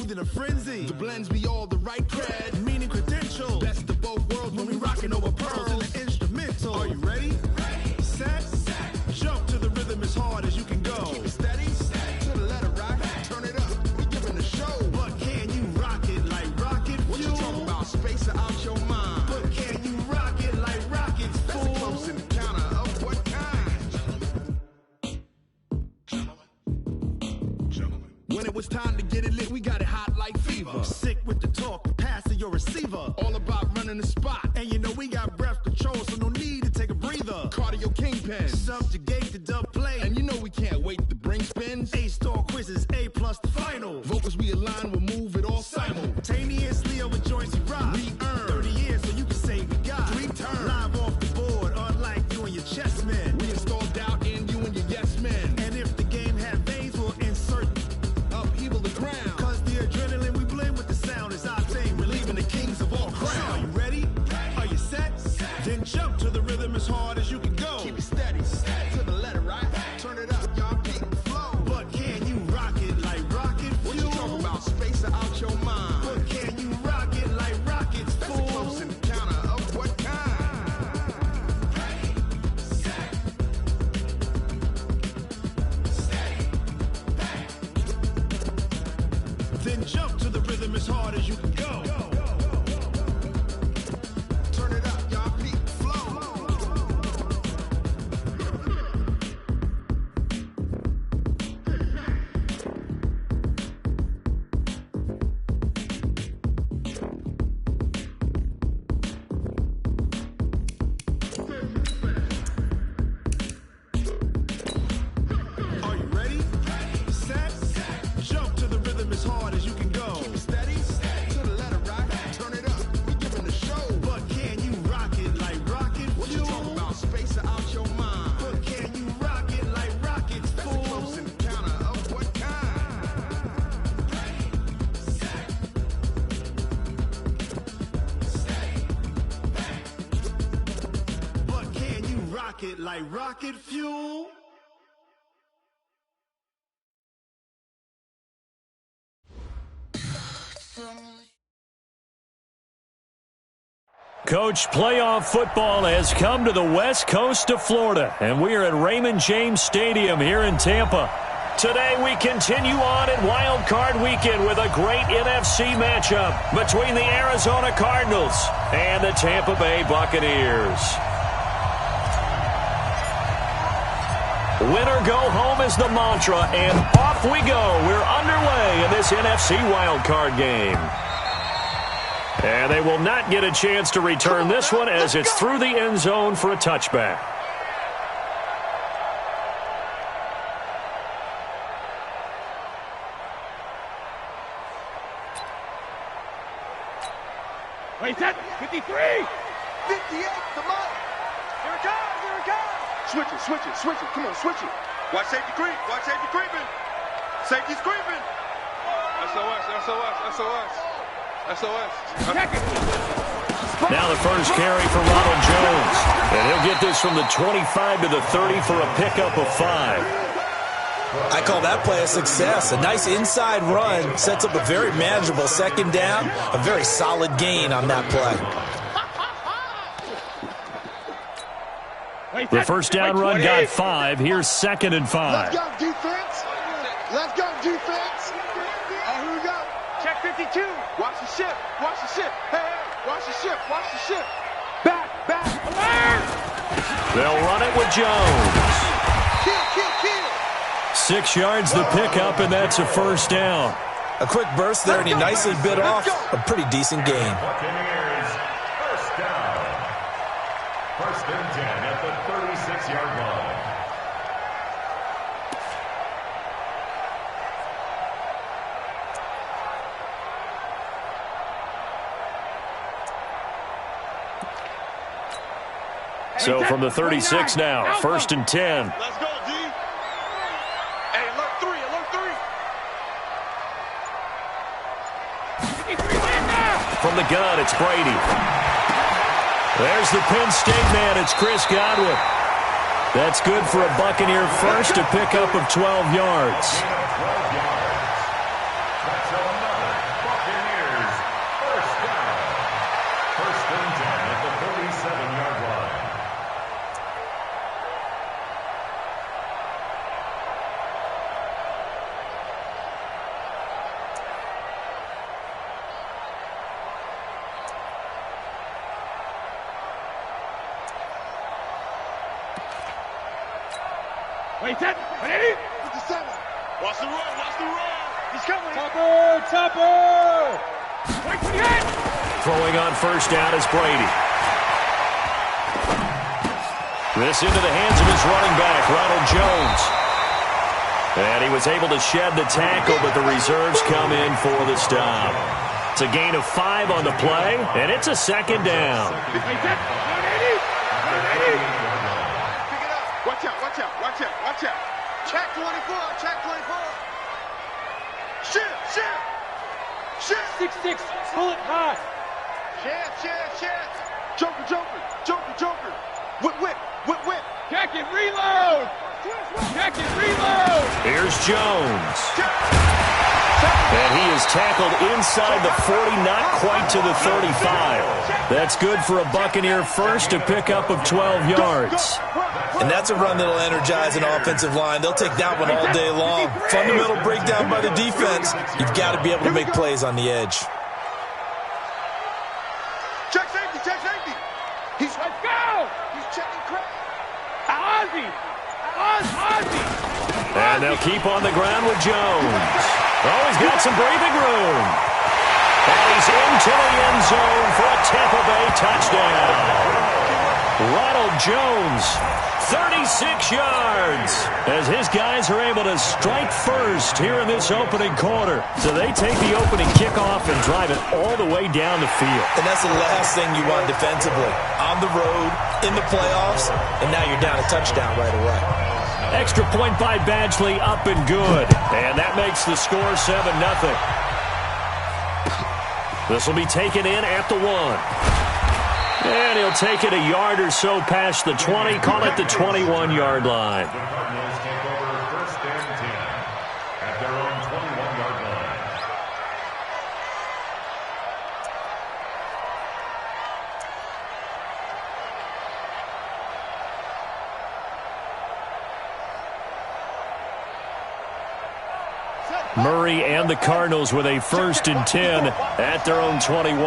breathe in a frenzy. The blends be all the right cred, meaning credential. Best of both worlds when we rockin' over pearls in the instrumental. Are you ready? Ready. Set. Jump to the rhythm as hard as you can go. Keep it steady. To the letter right. Turn it up. We giving the show. But can you rock it like rocket fuel? What you talking about? Space out your mind. But can you rock it like rockets, fool? That's a close encounter of what kind? Gentlemen. When it was time to get it lit, we got it hot like fever. Sick with the talk, pass to your receiver. All about running the spot. And you know we got breath control, so no need to take a breather. Cardio kingpin, subjugate the dub play. And you know we can't wait to bring spins. A-star quizzes, A+ the final. Vocals we align, we'll move it all simultaneously over joints we rock. We earn 30 years so you can say we got 3 turns. Live off the board, unlike you and your chess men. We install doubt in you and your yes men. And if the game had veins, we'll insert upheaval the crown. Cause the adrenaline we blend with the sound is our thing. Relieving the kings of all crowns. So are you ready? Are you set? Then jump to the rhythm as hard as you can go. Keep it steady. To the letter right. Turn it up, y'all keep the flow. But can you rock it like rocket fuel? What you talking about? Space out your mind. But can you rock it like rockets, fool? That's a close encounter of what kind? Ready, set, steady, back. Then jump to the rhythm as hard as you can go. Turn it up, y'all keep the flow. Are you ready? Set. Jump to the rhythm as hard as you can go. Keep it steady. To the letter right. Turn it up. We giving the show. But can you rock it like rocket fuel? What you talking about? Space out your mind. But can you rock it like rockets, fool? That's a close encounter of what kind? Ready, set, steady, back. But can you rock it like rocket fuel? Coach, playoff football has come to the west coast of Florida, and we are at Raymond James Stadium here in Tampa. Today we continue on in Wild Card Weekend with a great NFC matchup between the Arizona Cardinals and the Tampa Bay Buccaneers. Win or go home is the mantra, and off we go. We're underway in this NFC Wild Card game. And they will not get a chance to return this one as it's through the end zone for a touchback. Wait, that 53! 58, come on. Here it comes, here it comes! Switch it. Come on, switch it. Watch safety creep, watch safety creeping! Safety's creeping! SOS. Now the first carry for Ronald Jones. And he'll get this from the 25 to the 30 for a pickup of 5. I call that play a success. A nice inside run sets up a very manageable second down. A very solid gain on that play. The first down run got 5. Here's 2nd and 5. Let's go, defense. Here we go. Check 52. Watch the ship. Hey, watch the ship. Back. They'll run it with Jones. Kill. 6 yards the pickup, and that's a first down. A quick burst there, and he nicely bit off a pretty decent gain. Buccaneers, first down. 1st and 10 at the 36-yard line. So from the 36 now, 1st and 10. Let's go, D. Hey, alert 3. From the gun, it's Brady. There's the Penn State man. It's Chris Godwin. That's good for a Buccaneer first, a pickup of 12 yards. That's another Wait, set. Ready? With the center. Watch the run. Watch the run. He's coming. Topper. Wait for the hit. Throwing on first down is Brady. This into the hands of his running back, Ronald Jones. And he was able to shed the tackle, but the reserves come in for the stop. It's a gain of 5 on the play, and it's a second down. Watch out, watch out, watch out, watch out. Check 24, check 24. Shift. 6-6, pull it high. Shift. Joker. Whip. Check it, reload. Here's Jones. And he is tackled inside the 40, not quite to the 35. That's good for a Buccaneer first, a pickup of 12 yards. And that's a run that'll energize an offensive line. They'll take that one all day long. Fundamental breakdown by the defense. You've got to be able to make plays on the edge. Check safety. Let's go. He's checking crack. Ozzy. And they'll keep on the ground with Jones. Oh, he's got some breathing room. And he's into the end zone for a Tampa Bay touchdown. Ronald Jones, 36 yards, as his guys are able to strike first here in this opening quarter. So they take the opening kickoff and drive it all the way down the field. And that's the last thing you want defensively. On the road, in the playoffs, and now you're down a touchdown right away. Extra point by Badgley, up and good. And that makes the score 7-0. This will be taken in at the 1. And he'll take it a yard or so past the 20, call it the 21-yard line. The Cardinals take over first and 10 at their own 21-yard line. Murray and the Cardinals with a first and 10 at their own 21.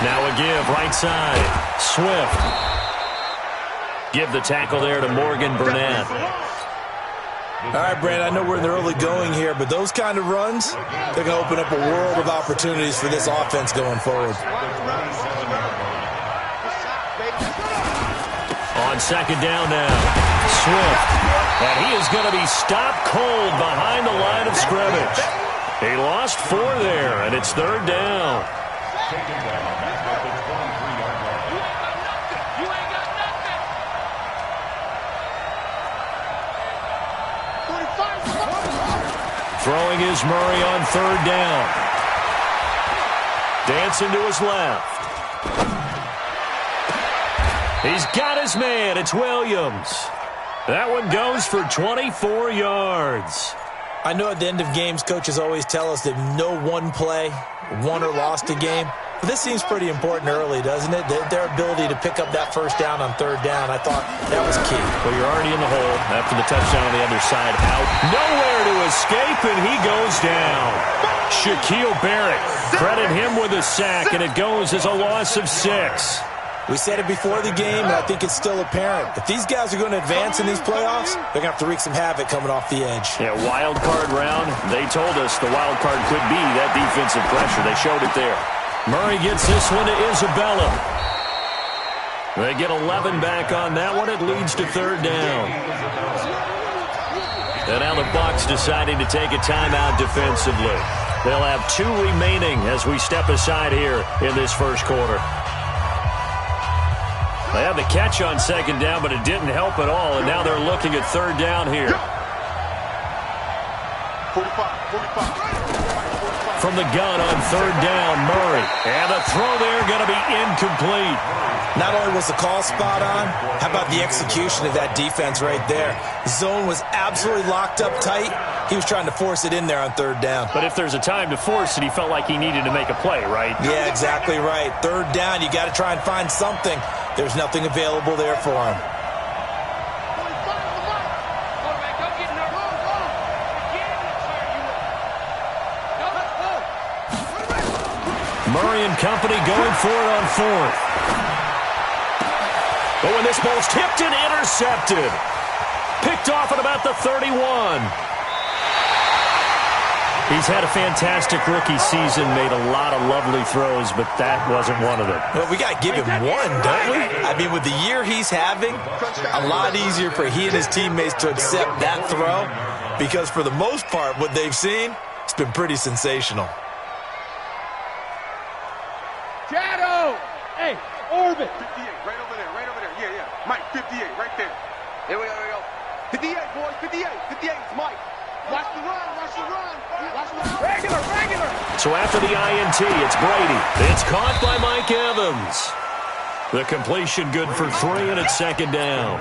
Now a give, right side. Swift. Give the tackle there to Morgan Burnett. All right, Brand, I know we're in the early going here, but those kind of runs, they're going to open up a world of opportunities for this offense going forward. On second down now. Swift. And he is going to be stopped cold behind the line of scrimmage. He lost 4 there, and it's third down. Throwing is Murray on third down. Dancing to his left. He's got his man. It's Williams. That one goes for 24 yards. I know at the end of games, coaches always tell us that no one play won or lost a game. But this seems pretty important early, doesn't it? Their ability to pick up that first down on third down, I thought that was key. Well, you're already in the hole after the touchdown on the other side. Out. Nowhere to escape, and he goes down. Shaquille Barrett, credit him with a sack, and it goes as a loss of 6. We said it before the game, and I think it's still apparent. If these guys are going to advance in these playoffs, they're going to have to wreak some havoc coming off the edge. Yeah, wild card round. They told us the wild card could be that defensive pressure. They showed it there. Murray gets this one to Isabella. They get 11 back on that one. It leads to third down. And now the Bucs deciding to take a timeout defensively. They'll have 2 remaining as we step aside here in this first quarter. They had the catch on second down, but it didn't help at all, and now they're looking at third down here. 45. From the gun on third down, Murray. And the throw there going to be incomplete. Not only was the call spot on, how about the execution of that defense right there? The zone was absolutely locked up tight. He was trying to force it in there on third down. But if there's a time to force it, he felt like he needed to make a play, right? Yeah, exactly right. Third down, you got to try and find something. There's nothing available there for him. Murray and company going for it on fourth. Oh, and this ball's tipped and intercepted. Picked off at about the 31. He's had a fantastic rookie season, made a lot of lovely throws, but that wasn't one of them. Well, we got to give him one, don't we? I mean, with the year he's having, a lot easier for he and his teammates to accept that throw because for the most part, what they've seen, it's been pretty sensational. Shadow! Hey, orbit! 58, right over there, right over there. Yeah, yeah. Mike, 58, right there. Here we go, here we go. 58, boys, 58. 58 is Mike. Watch the run, watch the run. Watch the run. Regular, regular! So after the INT, it's Brady. It's caught by Mike Evans. The completion good for 3, and it's second down.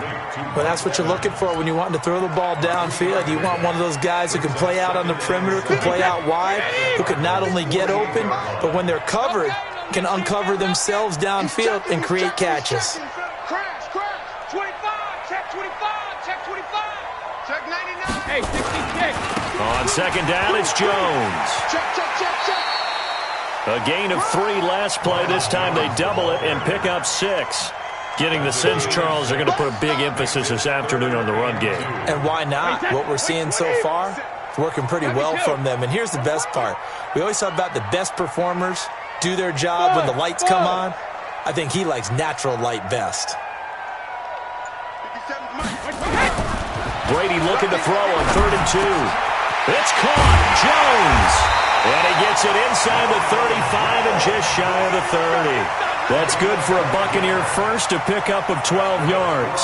Well, that's what you're looking for when you're wanting to throw the ball downfield. You want one of those guys who can play out on the perimeter, can play out wide, who can not only get open, but when they're covered, can uncover themselves downfield and create catches. Crash, crash. 25, check 25, check 25. Check 99. Hey, 66! On second down, it's Jones. Check, check, check, check. A gain of 3 last play. This time they double it and pick up 6. Getting the sense, Charles, they're going to put a big emphasis this afternoon on the run game. And why not? What we're seeing so far, it's working pretty well from them. And here's the best part. We always talk about the best performers do their job when the lights come on. I think he likes natural light best. 57 is Mike. Brady looking to throw on 3rd and 2. It's caught. Jones. And he gets it inside the 35 and just shy of the 30. That's good for a Buccaneer first, a pickup of 12 yards.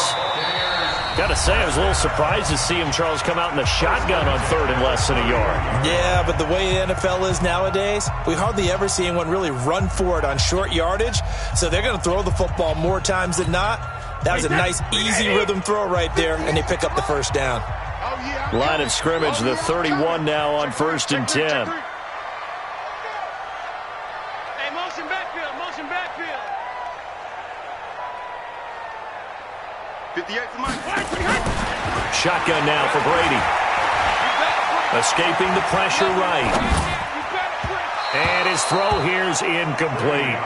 Got to say, I was a little surprised to see him, Charles, come out in the shotgun on 3rd and less than a yard. Yeah, but the way the NFL is nowadays, we hardly ever see anyone really run for it on short yardage. So they're going to throw the football more times than not. That was a nice, easy rhythm throw right there, and they pick up the first down. Line of scrimmage, the 31 now on 1st and 10. Motion backfield, motion backfield. 58 for Mike. Shotgun now for Brady. Escaping the pressure right. And his throw here's incomplete.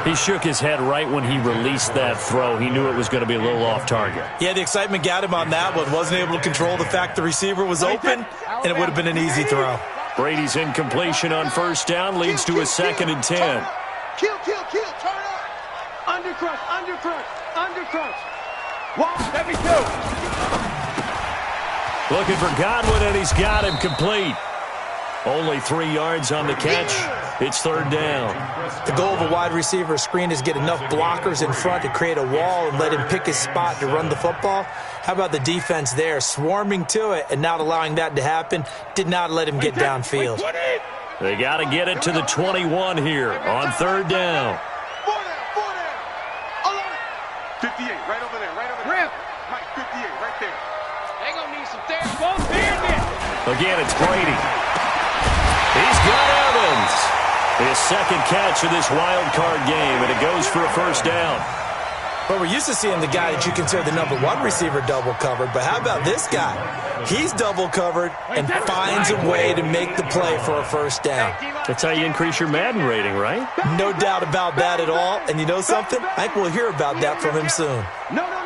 He shook his head right when he released that throw. He knew it was going to be a little off target. Yeah, the excitement got him on that one. Wasn't able to control the fact the receiver was open, and it would have been an easy throw. Brady's incompletion on 1st down leads to a 2nd and 10. Kill, kill, kill, turn up. Undercrush, undercrush, undercrush. Wow, 72! Looking for Godwin, and he's got him complete. Only 3 yards on the catch. It's 3rd down. The goal of a wide receiver screen is get enough blockers in front to create a wall and let him pick his spot to run the football. How about the defense there, swarming to it and not allowing that to happen? Did not let him get downfield. They got to get it to the 21 here on 3rd down. 58, right over there, right over there. Mike, 58, right there. They gonna need some therapy. Go there, Again, it's Brady. He's got Evans. His 2nd catch of this wild card game, and it goes for a 1st down. Well, we're used to seeing the guy that you consider the number 1 receiver double covered, but how about this guy? He's double covered and finds a way to make the play for a 1st down. That's how you increase your Madden rating, right? No doubt about that at all. And you know something? I think we'll hear about that from him soon. No, off.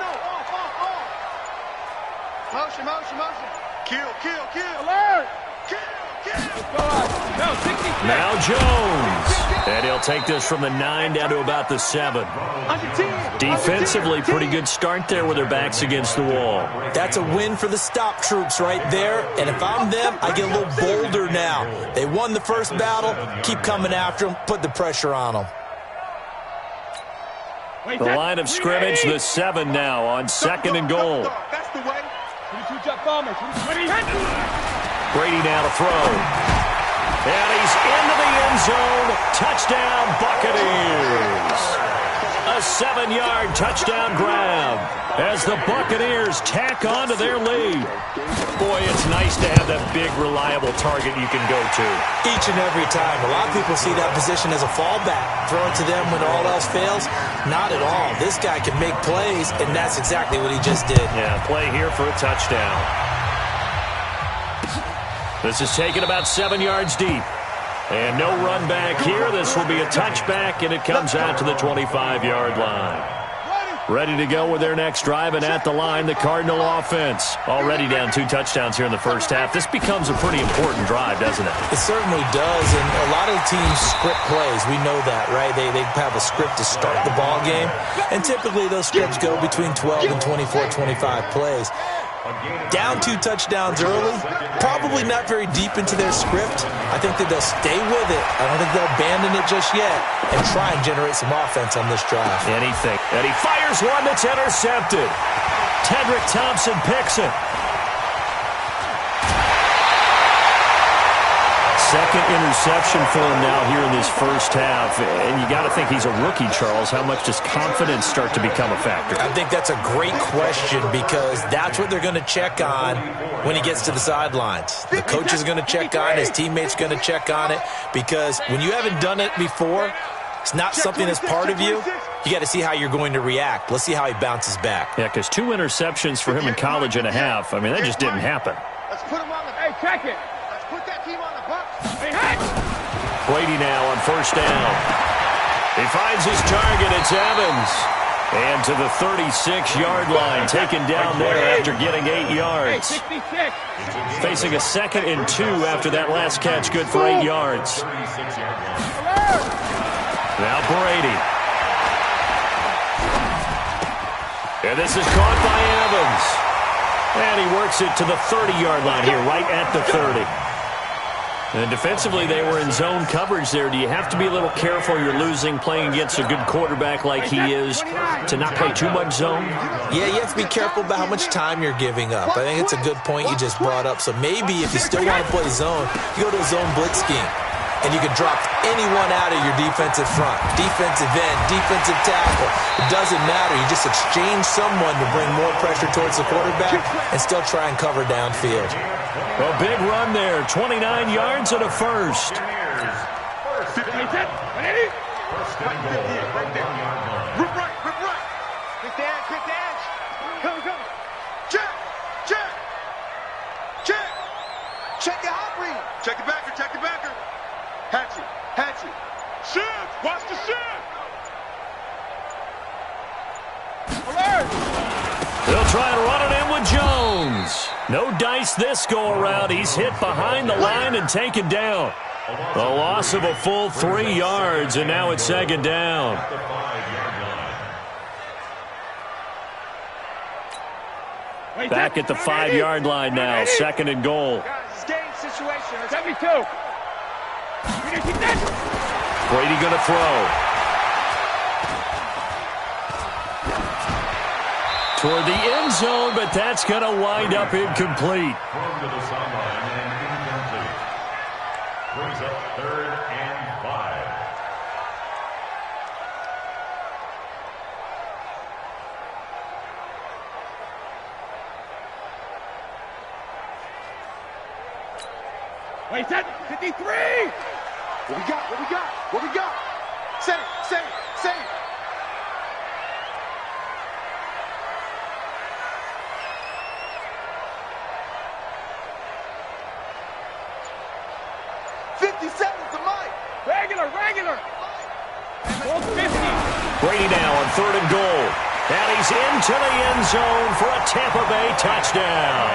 Motion, motion, motion. Kill, kill, kill. Alert! No, 66! Now Jones. And he'll take this from the 9 down to about the 7. Under 10. Defensively, pretty good start there with their backs against the wall. That's a win for the stop troops right there. And if I'm them, I get a little bolder now. They won the first battle. Keep coming after them. Put the pressure on them. The line of scrimmage, the 7 now on 2nd and goal. That's the way. 22 jump bomber. 20. Brady now to throw. And he's into the end zone. Touchdown, Buccaneers. A 7-yard touchdown grab as the Buccaneers tack on to their lead. Boy, it's nice to have that big, reliable target you can go to. Each and every time. A lot of people see that position as a fallback. Throw it to them when all else fails. Not at all. This guy can make plays, and that's exactly what he just did. Yeah, play here for a touchdown. This is taken about 7 yards deep. And no run back here. This will be a touchback, and it comes out to the 25-yard line. Ready to go with their next drive, and at the line, the Cardinal offense. Already down 2 touchdowns here in the first half. This becomes a pretty important drive, doesn't it? It certainly does, and a lot of teams script plays. We know that, right? They have a script to start the ball game, and typically those scripts go between 12 and 24, 25 plays. Down 2 touchdowns early, probably not very deep into their script. I think that they'll stay with it. I don't think they'll abandon it just yet and try and generate some offense on this drive. Anything. And he fires one that's intercepted. Tedrick Thompson picks it. Second interception for him now here in this first half. And you got to think he's a rookie, Charles. How much does confidence start to become a factor? I think that's a great question because that's what they're going to check on when he gets to the sidelines. The coach is going to check on it. His teammates going to check on it because when you haven't done it before, it's not something that's part of you. You got to see how you're going to react. Let's see how he bounces back. Yeah, because 2 interceptions for him in college and a half. I mean, that just didn't happen. Let's put him on the... Hey, check it. Let's put that team on the box. Hey, Hatch. Brady now on first down. He finds his target. It's Evans. And to the 36-yard line, taken down there after getting 8 yards. Hey, 66. Facing a 2nd and 2 after that last catch, good for 8 yards. Now Brady. And this is caught by Evans. And he works it to the 30-yard line here, right at the 30. And defensively, they were in zone coverage there. Do you have to be a little careful? You're losing, playing against a good quarterback like he is, to not play too much zone? Yeah, you have to be careful about how much time you're giving up. I think it's a good point you just brought up. So maybe if you still want to play zone, you go to a zone blitz scheme. And you can drop anyone out of your defensive front, defensive end, defensive tackle. It doesn't matter. You just exchange someone to bring more pressure towards the quarterback and still try and cover downfield. A big run there, 29 yards and a first. First and goal. Rip right. Quick dash. Come. Check. Check the hot read. Check the backer. Hatchet. Shift. Watch the shift. Alert. They'll try and run it in with Jones. No dice this go-around. He's hit behind the line and taken down. The loss of a full 3 yards, and now it's 2nd down. Back at the 5-yard line now, 2nd and goal. Guys, game situation. 72. Brady going to throw. Toward the end zone, but that's going to wind up incomplete. Thrown to the sideline and incomplete. Brings up 3rd and 5. Wait, set. 53. What we got? Set it. 50 seconds to Mike. Regular. Full 50. Brady now on 3rd and goal. And he's into the end zone for a Tampa Bay touchdown.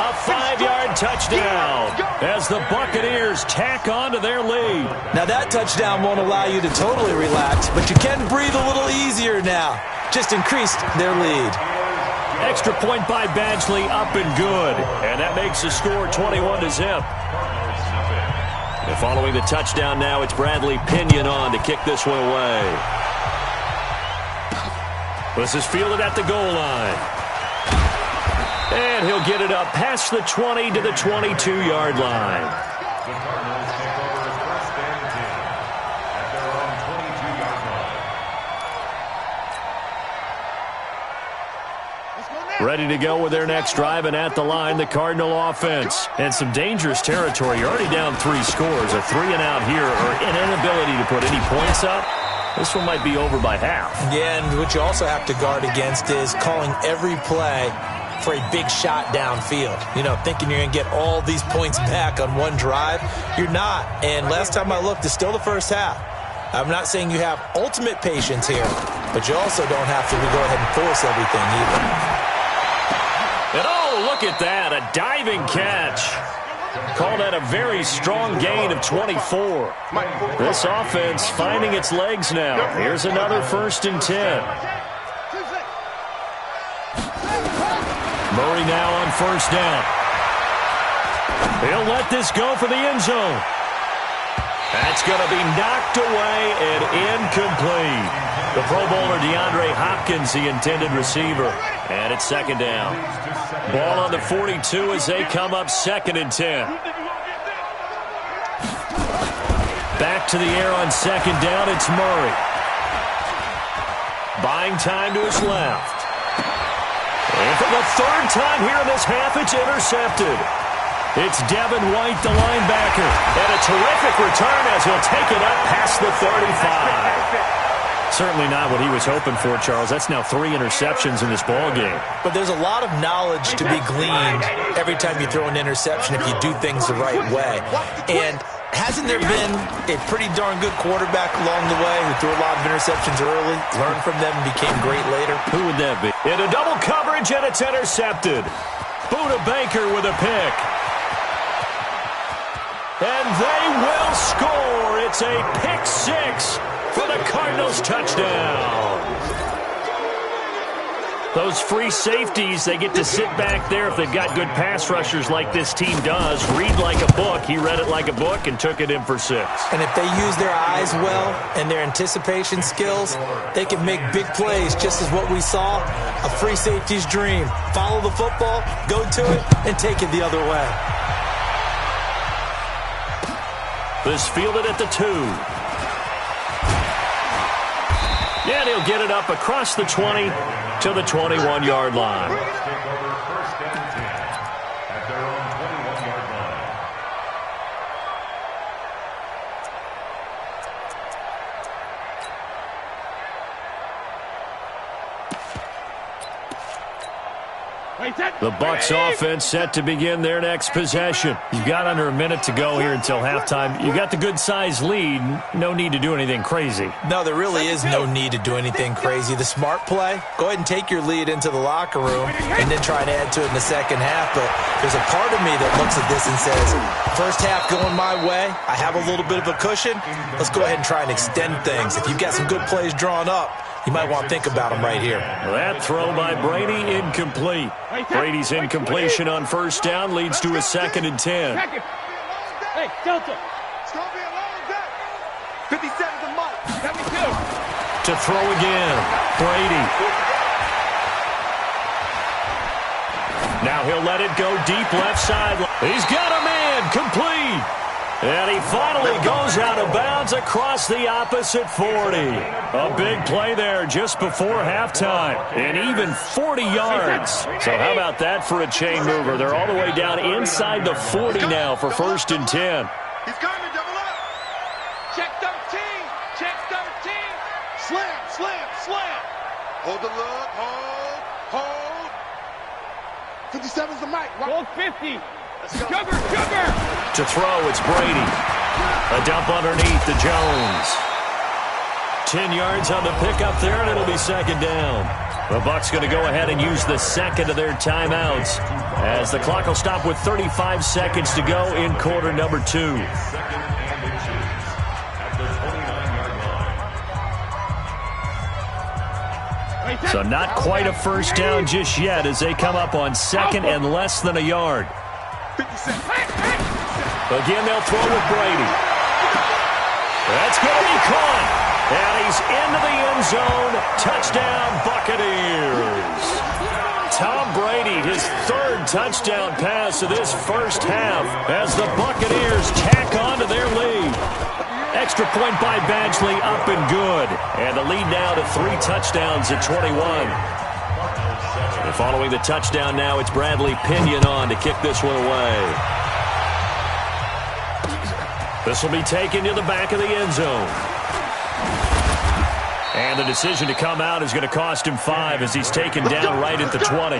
A 5-yard touchdown as the Buccaneers tack on to their lead. Now that touchdown won't allow you to totally relax, but you can breathe a little easier now. Just increased their lead. Extra point by Badgley, up and good. And that makes the score 21-0. And following the touchdown now, it's Bradley Pinion on to kick this one away. This is fielded at the goal line. And he'll get it up past the 20 to the 22-yard line. The Cardinals take over 1st and 10 at their own 22-yard line. Ready to go with their next drive, and at the line, the Cardinal offense. And some dangerous territory. You're already down 3 scores. A 3-and-out here, or an inability to put any points up. This one might be over by half. Yeah, and what you also have to guard against is calling every play for a big shot downfield. You know, thinking you're going to get all these points back on one drive. You're not. And last time I looked, it's still the first half. I'm not saying you have ultimate patience here, but you also don't have to go ahead and force everything either. And oh, look at that, a diving catch. Call that a very strong gain of 24. This offense finding its legs now. Here's another 1st and 10. Murray now on 1st down. He'll let this go for the end zone. That's going to be knocked away and incomplete. The Pro Bowler DeAndre Hopkins, the intended receiver. And it's 2nd down. Ball on the 42 as they come up 2nd and 10. Back to the air on 2nd down, it's Murray. Buying time to his left. And for the 3rd time here in this half, it's intercepted. It's Devin White, the linebacker. And a terrific return as he'll take it up past the 35. Certainly not what he was hoping for, Charles. That's now 3 interceptions in this ball game. But there's a lot of knowledge to be gleaned every time you throw an interception if you do things the right way. And hasn't there been a pretty darn good quarterback along the way who threw a lot of interceptions early, learned from them, and became great later? Who would that be? In a double coverage, and it's intercepted. Buda Baker with a pick. And they will score. It's a pick 6 for the Cardinals touchdown. Those free safeties, they get to sit back there if they've got good pass rushers like this team does. Read like a book. He read it like a book and took it in for 6. And if they use their eyes well and their anticipation skills, they can make big plays, just as what we saw, a free safety's dream. Follow the football, go to it, and take it the other way. This fielded at the 2. And he'll get it up across the 20 to the 21-yard line. First and 10 at their own 21-yard line. The Bucs offense set to begin their next possession. You've got under a minute to go here until halftime. You've got the good-sized lead. No need to do anything crazy. No, there really is no need to do anything crazy. The smart play, go ahead and take your lead into the locker room and then try and add to it in the second half. But there's a part of me that looks at this and says, first half going my way, I have a little bit of a cushion. Let's go ahead and try and extend things. If you've got some good plays drawn up, you might want to think about them right here. That throw by Brady, incomplete. Brady's incompletion on 1st down leads to a 2nd and 10. Hey, Delta. It's going to be a long day. 57 to Mike. Got me too. To throw again, Brady. Now he'll let it go deep left side. He's got a man, complete. And he finally goes out of bounds across the opposite 40. A big play there just before halftime. And even 40 yards. So how about that for a chain mover? They're all the way down inside the 40 now for 1st and 10. He's coming, double up. Check 13. Check 13. Slam, slam, slam. Hold the look. Hold. 57's the mic. Hold 50. Sugar. To throw, it's Brady. A dump underneath to Jones. 10 yards on the pickup there, and it'll be 2nd down. The Bucs going to go ahead and use the 2nd of their timeouts as the clock will stop with 35 seconds to go in quarter number 2. 2nd and 2 at the 29-yard line. So not quite a first down just yet as they come up on 2nd and less than a yard. Again, they'll throw with Brady. That's going to be caught. And he's into the end zone. Touchdown, Buccaneers. Tom Brady, his 3rd touchdown pass of this first half as the Buccaneers tack on to their lead. Extra point by Badgley, up and good. And the lead now to 3 touchdowns at 21. And following the touchdown now, it's Bradley Pinion on to kick this one away. This will be taken to the back of the end zone. And the decision to come out is going to cost him 5 as he's taken down right at the 20.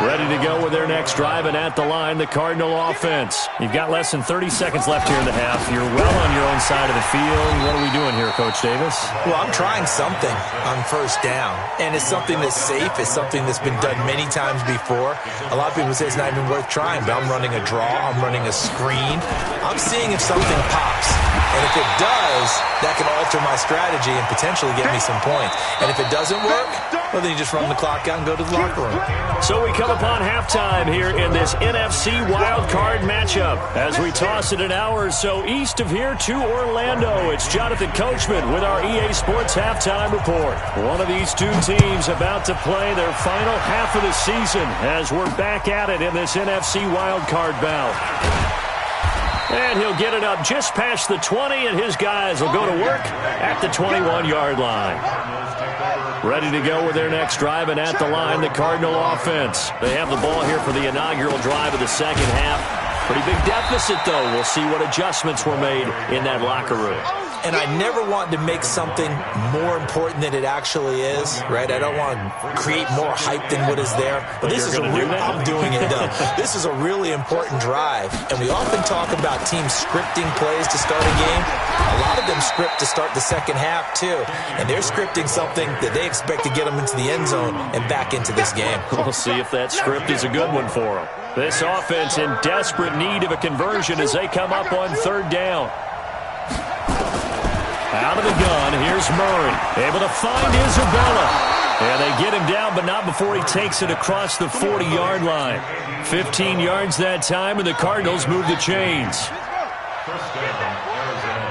Ready to go with their next drive, and at the line, the Cardinal offense. You've got less than 30 seconds left here in the half. You're well on your own side of the field. What are we doing here, Coach Davis? Well, I'm trying something on first down, and it's something that's safe. It's something that's been done many times before. A lot of people say it's not even worth trying, but I'm running a draw. I'm running a screen. I'm seeing if something pops. And if it does, that can alter my strategy and potentially get me some points. And if it doesn't work, well, then you just run the clock out and go to the locker room. So we come upon halftime here in this NFC wildcard matchup. As we toss it an hour or so east of here to Orlando, it's Jonathan Coachman with our EA Sports Halftime Report. One of these two teams about to play their final half of the season as we're back at it in this NFC wildcard bout. And he'll get it up just past the 20, and his guys will go to work at the 21-yard line. Ready to go with their next drive, and at the line, the Cardinal offense. They have the ball here for the inaugural drive of the second half. Pretty big deficit, though. We'll see what adjustments were made in that locker room. And I never want to make something more important than it actually is, right? I don't want to create more hype than what is there. But this is a real, I'm doing it, though. This is a really important drive. And we often talk about teams scripting plays to start a game. A lot of them script to start the second half, too. And they're scripting something that they expect to get them into the end zone and back into this game. We'll see if that script is a good one for them. This offense in desperate need of a conversion as they come up on third down. Out of the gun, here's Murray. Able to find Isabella. And they get him down, but not before he takes it across the 40-yard line. 15 yards that time, and the Cardinals move the chains. First down, Arizona.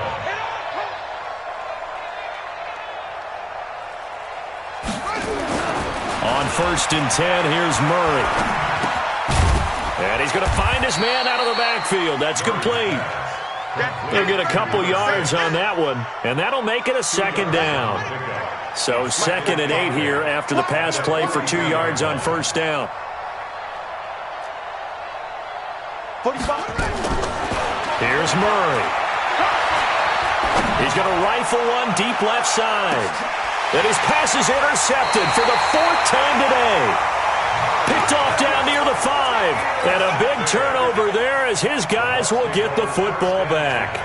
On 1st and 10, here's Murray. And he's going to find his man out of the backfield. That's complete. They'll get a couple yards on that one, and that'll make it a second down. So 2nd and 8 here after the pass play for 2 yards on first down. 45. Here's Murray. He's going to rifle one deep left side. And his pass is intercepted for the 4th time today. Picked off down near the 5. And a big turnover there as his guys will get the football back.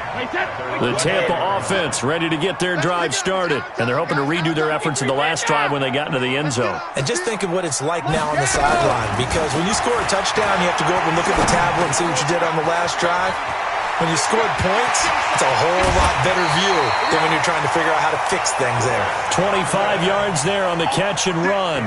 The Tampa offense ready to get their drive started. And they're hoping to redo their efforts in the last drive when they got into the end zone. And just think of what it's like now on the sideline. Because when you score a touchdown, you have to go up and look at the tablet and see what you did on the last drive. When you scored points, it's a whole lot better view than when you're trying to figure out how to fix things there. 25 yards there on the catch and run.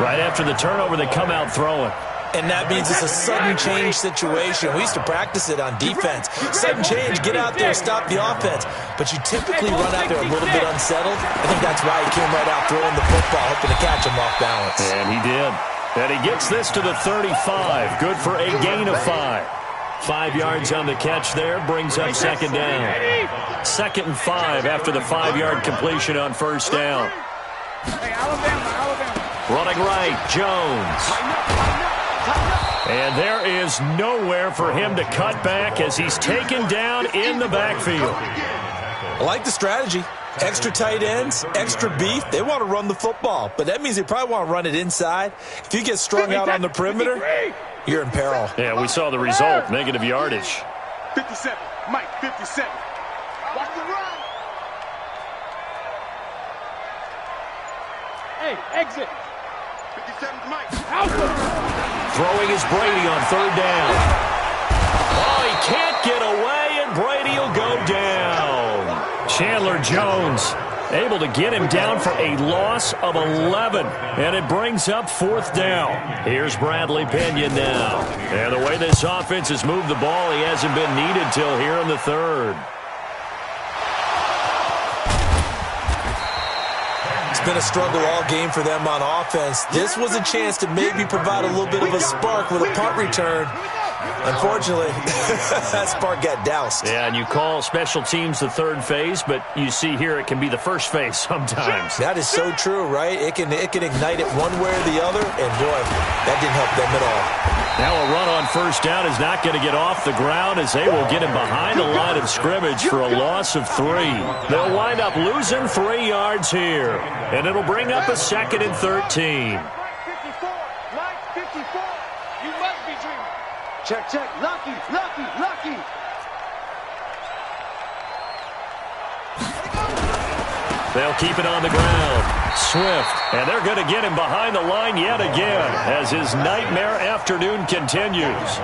Right after the turnover, they come out throwing. And that means it's a sudden change situation. We used to practice it on defense. Sudden change, get out there, stop the offense. But you typically run out there a little bit unsettled. I think that's why he came right out throwing the football, hoping to catch him off balance. And he did. And he gets this to the 35. Good for a gain of 5. 5 yards on the catch there, brings up second down. 2nd and 5 after the 5-yard completion on first down. Running right, Jones. And there is nowhere for him to cut back as he's taken down in the backfield. I like the strategy. Extra tight ends, extra beef. They want to run the football, but that means they probably want to run it inside. If you get strung out on the perimeter, you're in peril. Yeah, we saw the result, negative yardage. 57, Mike, 57. Watch the run. Hey, exit. 57, Mike. Throwing is Brady on third down. Oh, he can't get away, and Brady will go down. Chandler Jones able to get him down for a loss of 11. And it brings up 4th down. Here's Bradley Pena now. And the way this offense has moved the ball, he hasn't been needed till here in the 3rd. It's been a struggle all game for them on offense. This was a chance to maybe provide a little bit of a spark with a punt return. Unfortunately, that spark got doused. Yeah, and you call special teams the 3rd phase, but you see here it can be the 1st phase sometimes. That is so true, right? It can ignite it one way or the other, and boy, that didn't help them at all. Now a run on first down is not going to get off the ground as they will get him behind the line of scrimmage for a loss of 3. They'll wind up losing 3 yards here, and it'll bring up a 2nd and 13. 54. You must be dreaming. Check, check. Lucky, lucky, lucky. They'll keep it on the ground. Swift, and they're going to get him behind the line yet again as his nightmare afternoon continues.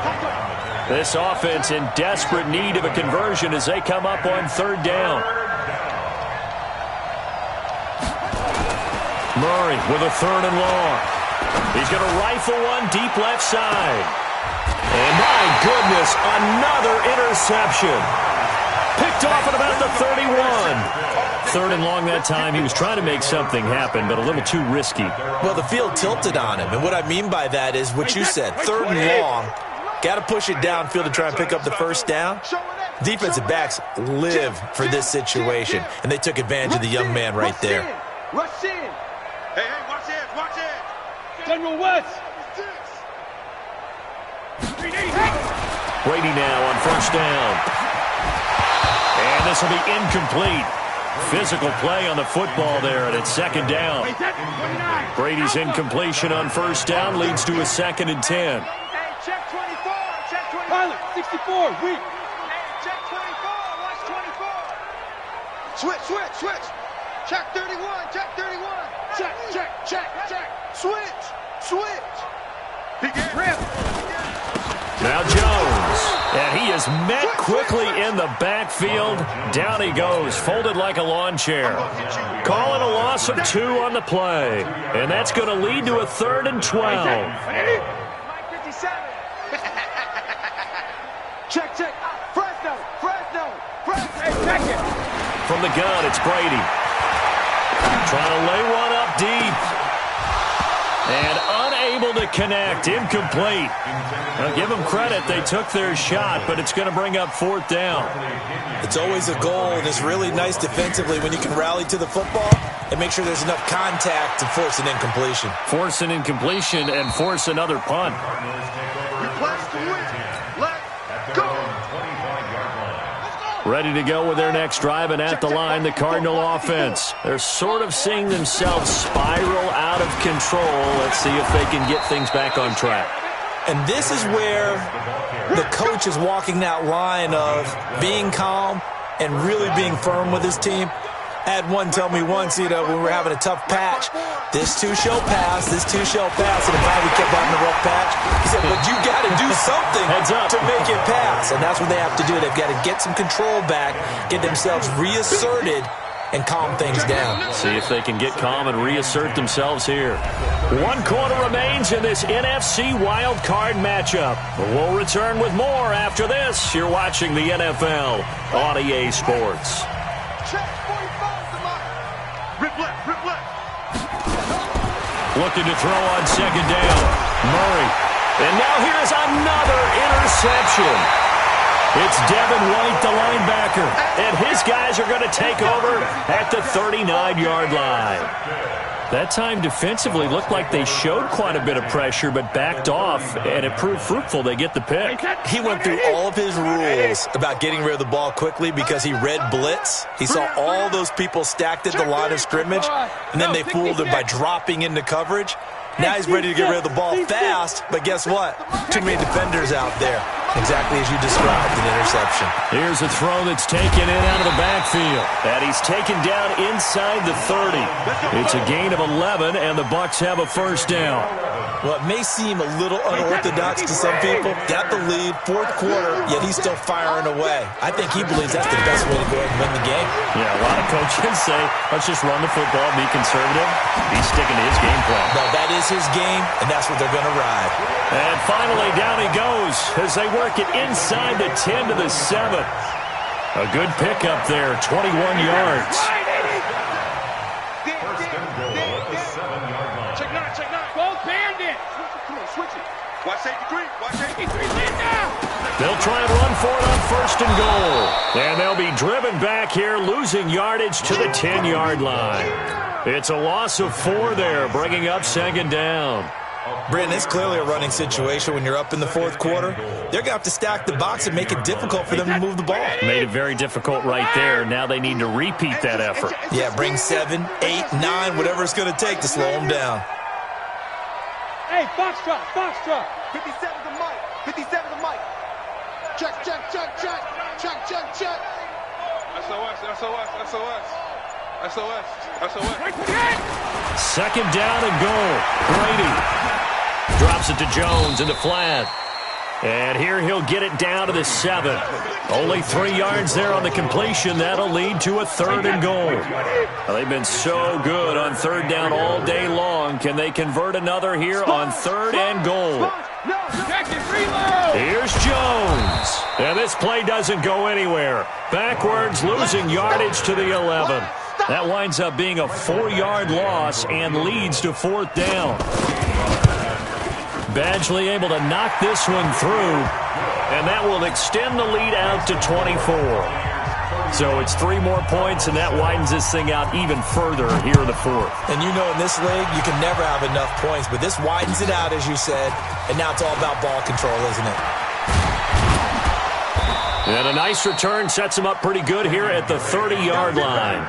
This offense in desperate need of a conversion as they come up on third down. Murray with a third and long. He's going to rifle one deep left side. And my goodness, another interception. Picked off at about the 31. Third and long that time. He was trying to make something happen, but a little too risky. Well, the field tilted on him, and what I mean by that is what you said. Third and long. Got to push it downfield to try and pick up the first down. Defensive backs live for this situation, and they took advantage of the young man right there. Rush in. Hey, watch it, watch it. General West. Brady now on first down. And this will be incomplete. Physical play on the football there, and it's second down. Brady's incompletion on first down leads to a 2nd and 10. Hey, check 24, check 24. Pilot, 64, weak. Hey, check 24, watch 24. Switch. Check 31, check 31. Check. Switch. He gets Rip. Now Jones, and he is met quickly in the backfield. Down he goes, folded like a lawn chair. Calling a loss of 2 on the play, and that's going to lead to a 3rd and 12. Mike 57. Check. Fresno. Hey, check it. From the gun, it's Brady. Trying to lay one up deep. And unable to connect. Incomplete. Now, give them credit. They took their shot, but it's going to bring up 4th down. It's always a goal, and it's really nice defensively when you can rally to the football and make sure there's enough contact to force an incompletion. Force an incompletion and force another punt. You play to win. Let's go. Ready to go with their next drive, and at the line, the Cardinal offense. They're sort of seeing themselves spiral out of control. Let's see if they can get things back on track. And this is where the coach is walking that line of being calm and really being firm with his team. I had one tell me once, when we were having a tough patch, this too shall pass, and if Ivy kept having a rough patch, he said, but you got to do something to make it pass, and that's what they have to do. They've got to get some control back, get themselves reasserted, and calm things down. See if they can get calm and reassert themselves here. 1 quarter remains in this NFC wild card matchup. We'll return with more after this. You're watching the NFL on EA Sports. Check 45 to Mike. Rip left. Looking to throw on second down. Murray. And now here's another interception. It's Devin White, the linebacker. And his guys are going to take over at the 39-yard line. That time defensively looked like they showed quite a bit of pressure but backed off, and it proved fruitful. They get the pick. He went through all of his rules about getting rid of the ball quickly because he read blitz. He saw all those people stacked at the line of scrimmage, and then they fooled him by dropping into coverage. Now he's ready to get rid of the ball fast, but guess what? Too many defenders out there. Exactly as you described, an interception. Here's a throw that's taken in out of the backfield. And he's taken down inside the 30. It's a gain of 11, and the Bucs have a first down. Well, it may seem a little unorthodox to some people. Got the lead, 4th quarter, yet he's still firing away. I think he believes that's the best way to go ahead and win the game. Yeah, a lot of coaches say, let's just run the football, be conservative. He's sticking to his game plan. No, that is his game, and that's what they're going to ride. And finally, down he goes as they work it inside the 10 to the 7. A good pickup there, 21 yards. Check 9. Both bandit. Come on, switch it. Watch safety green. They'll try and run for it on 1st and goal. And they'll be driven back here, losing yardage to the 10-yard line. It's a loss of 4 there, bringing up 2nd down. Brandon, it's clearly a running situation when you're up in the 4th quarter. They're going to have to stack the box and make it difficult for them to move the ball. Made it very difficult right there. Now they need to repeat that effort. Yeah, bring 7, 8, 9, whatever it's going to take to slow them down. Hey, foxtrot, foxtrot. 57 to Mike. 57 to Mike. Check, check, check, check. Check, check, check. SOS, SOS, SOS. SOS, SOS. Second down and goal. Brady drops it to Jones into flat. And here he'll get it down to the 7. Only 3 yards there on the completion. That'll lead to a 3rd and goal. Well, they've been so good on 3rd down all day long. Can they convert another here on 3rd and goal? Here's Jones. And this play doesn't go anywhere. Backwards, losing yardage to the 11. That winds up being a 4-yard loss and leads to 4th down. Badgley able to knock this one through, and that will extend the lead out to 24. So it's 3 more points, and that widens this thing out even further here in the 4th. And you know in this league, you can never have enough points, but this widens it out, as you said, and now it's all about ball control, isn't it? And a nice return sets him up pretty good here at the 30-yard line.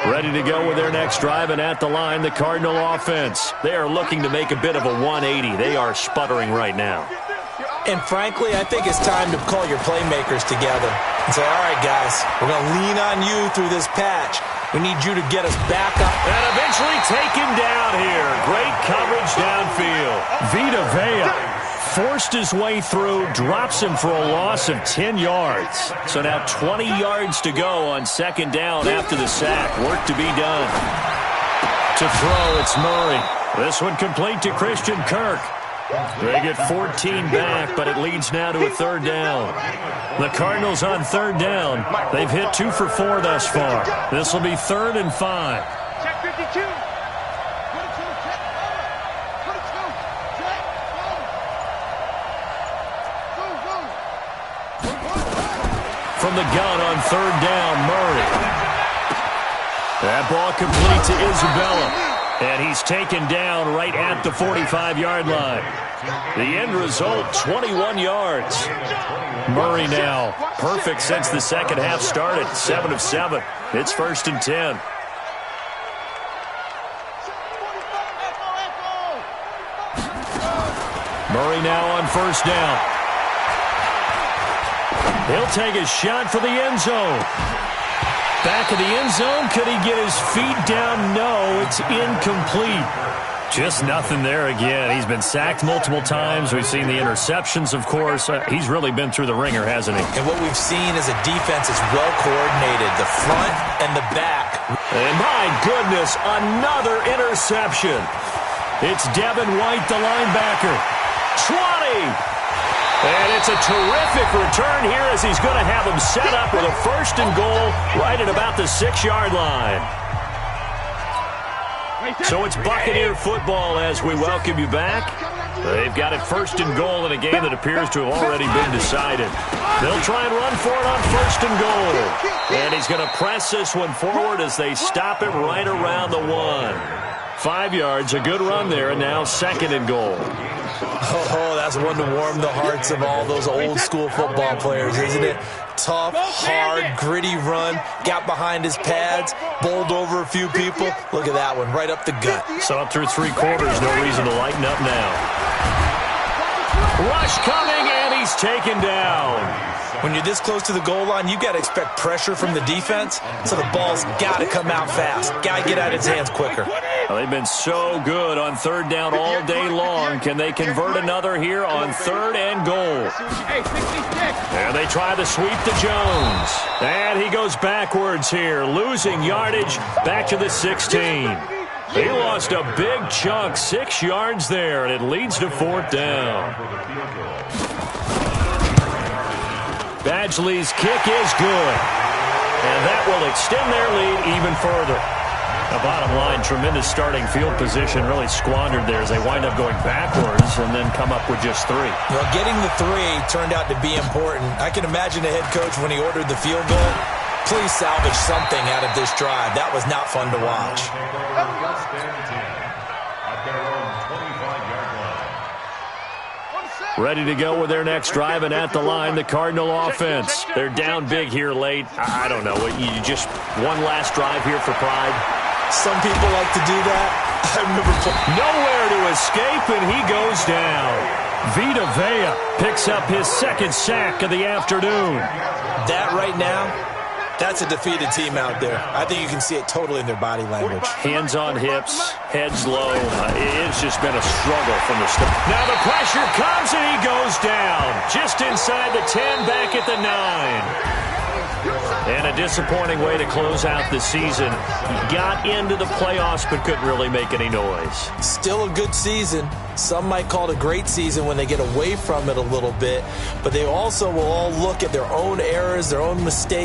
Ready to go with their next drive, and at the line, the Cardinal offense. They are looking to make a bit of a 180. They are sputtering right now. And frankly, I think it's time to call your playmakers together and say, all right, guys, we're going to lean on you through this patch. We need you to get us back up. And eventually taken down here. Great coverage downfield. Vita Vea forced his way through, drops him for a loss of 10 yards. So now 20 yards to go on 2nd down after the sack. Work to be done. To throw, it's Murray. This one complete to Christian Kirk. They get 14 back, but it leads now to a 3rd down. The Cardinals on 3rd down. They've hit 2 for 4 thus far. This will be 3rd and 5. Check 52. From the gun on 3rd down, Murray. That ball complete to Isabella. And he's taken down right at the 45-yard line. The end result, 21 yards. Murray now, perfect since the second half started, 7 of 7. It's 1st and 10. Murray now on 1st down. He'll take a shot for the end zone. Back of the end zone. Could he get his feet down? No, it's incomplete. Just nothing there again. He's been sacked multiple times. We've seen the interceptions, of course. He's really been through the ringer, hasn't he? And what we've seen is a defense that's well coordinated, the front and the back. And my goodness, another interception. It's Devin White, the linebacker. 20! And it's a terrific return here as he's going to have him set up with a 1st and goal right at about the 6-yard line. So it's Buccaneer football as we welcome you back. They've got it 1st and goal in a game that appears to have already been decided. They'll try and run for it on 1st and goal. And he's going to press this one forward as they stop it right around the 1. 5 yards, a good run there, and now 2nd and goal. Oh, that's one to warm the hearts of all those old-school football players, isn't it? Tough, hard, gritty run, got behind his pads, bowled over a few people. Look at that one, right up the gut. So up through 3 quarters, no reason to lighten up now. Rush coming, and he's taken down. When you're this close to the goal line, you've got to expect pressure from the defense, so the ball's got to come out fast. Got to get out of his hands quicker. Well, they've been so good on 3rd down all day long. Can they convert another here on 3rd and goal? And they try to sweep to Jones. And he goes backwards here, losing yardage back to the 16. He lost a big chunk, 6 yards there, and it leads to 4th down. Badgley's kick is good, and that will extend their lead even further. The bottom line, tremendous starting field position, really squandered there as they wind up going backwards and then come up with just 3. Well, getting the 3 turned out to be important. I can imagine the head coach when he ordered the field goal. Please salvage something out of this drive. That was not fun to watch. Ready to go with their next drive, and at the line, the Cardinal offense. They're down big here late. I don't know. You just one last drive here for pride? Some people like to do that. I remember nowhere to escape, and he goes down. Vita Vea picks up his second sack of the afternoon. That right now, that's a defeated team out there. I think you can see it totally in their body language. Hands on hips, heads low. It's just been a struggle from the start. Now the pressure comes, and he goes down. Just inside the 10, back at the 9. And a disappointing way to close out the season. He got into the playoffs but couldn't really make any noise. Still a good season. Some might call it a great season when they get away from it a little bit. But they also will all look at their own errors, their own mistakes.